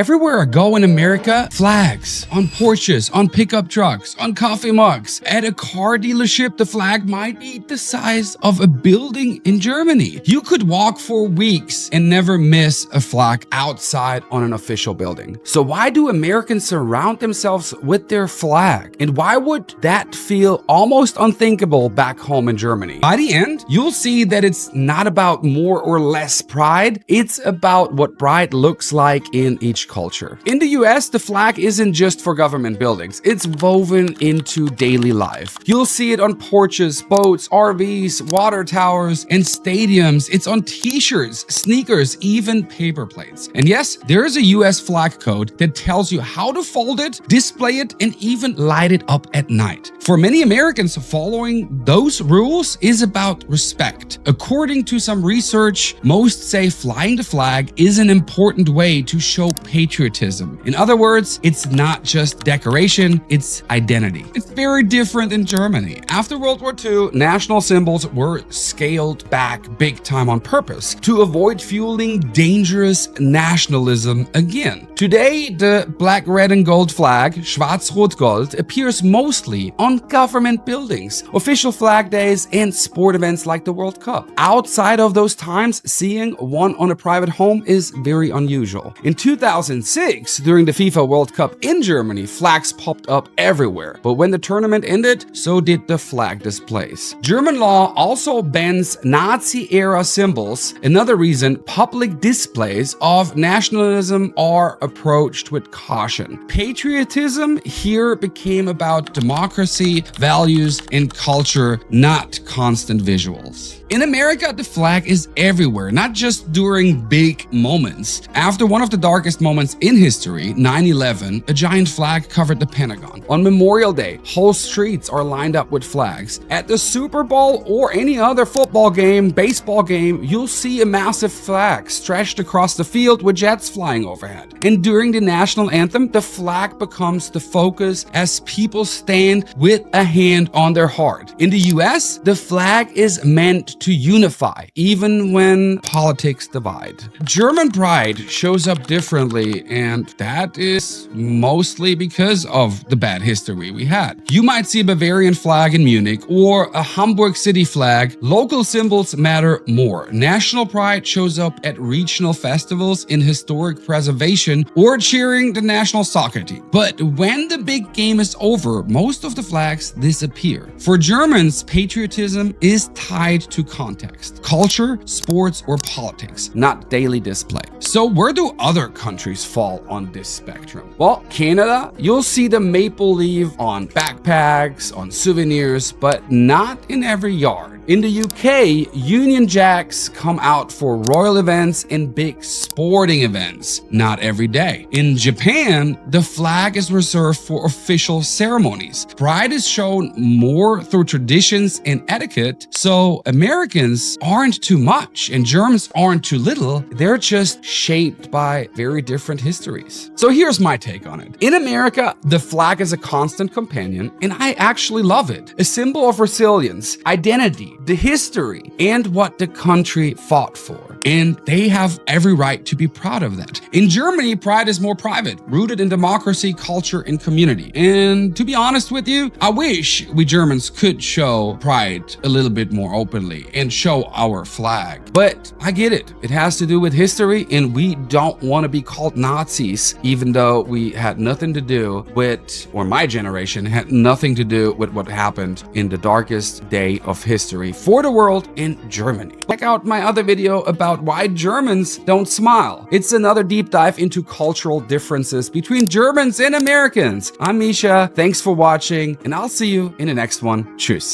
Everywhere I go in America, flags on porches, on pickup trucks, on coffee mugs. At a car dealership, the flag might be the size of a building in Germany. You could walk for weeks and never miss a flag outside on an official building. So why do Americans surround themselves with their flag? And why would that feel almost unthinkable back home in Germany? By the end, you'll see that it's not about more or less pride. It's about what pride looks like in each culture. In the US, the flag isn't just for government buildings. It's woven into daily life. You'll see it on porches, boats, RVs, water towers, and stadiums. It's on t-shirts, sneakers, even paper plates. And yes, there is a US flag code that tells you how to fold it, display it, and even light it up at night. For many Americans, following those rules is about respect. According to some research, most say flying the flag is an important way to show patriotism. In other words, it's not just decoration, it's identity. It's very different in Germany. After World War II, national symbols were scaled back big time on purpose to avoid fueling dangerous nationalism again. Today, the black, red, and gold flag, Schwarz-Rot-Gold, appears mostly on government buildings, official flag days, and sport events like the World Cup. Outside of those times, seeing one on a private home is very unusual. In 2006, during the FIFA World Cup in Germany, flags popped up everywhere. But when the tournament ended, so did the flag displays. German law also bans Nazi-era symbols. Another reason public displays of nationalism are approached with caution. Patriotism here became about democracy, values, and culture, not constant visuals. In America, the flag is everywhere, not just during big moments. After one of the darkest moments in history, 9/11, a giant flag covered the Pentagon. On Memorial Day, whole streets are lined up with flags. At the Super Bowl or any other football game, baseball game, you'll see a massive flag stretched across the field with jets flying overhead. And during the national anthem, the flag becomes the focus as people stand with a hand on their heart. In the US, the flag is meant to unify, even when politics divide. German pride shows up differently, and that is mostly because of the bad history we had. You might see a Bavarian flag in Munich or a Hamburg city flag. Local symbols matter more. National pride shows up at regional festivals, in historic preservation, or cheering the national soccer team. But when the big game is over, most of the flags disappear. For Germans, patriotism is tied to context, culture, sports, or politics, not daily display. So where do other countries fall on this spectrum? Well, Canada, you'll see the maple leaf on backpacks, on souvenirs, but not in every yard. In the UK, Union Jacks come out for royal events and big sporting events, not every day. In Japan, the flag is reserved for official ceremonies. Pride is shown more through traditions and etiquette, so Americans aren't too much and Germans aren't too little. They're just shaped by very different histories. So here's my take on it. In America, the flag is a constant companion, and I actually love it. A symbol of resilience, identity, the history, and what the country fought for. And they have every right to be proud of that. In Germany, pride is more private, rooted in democracy, culture, and community. And to be honest with you, I wish we Germans could show pride a little bit more openly and show our flag. But I get it. It has to do with history, and we don't want to be called Nazis, even though we had nothing to do with, or my generation had nothing to do with what happened in the darkest day of history for the world in Germany. Check out my other video about why Germans don't smile. It's another deep dive into cultural differences between Germans and Americans. I'm Mischa. Thanks for watching, and I'll see you in the next one. Tschüss.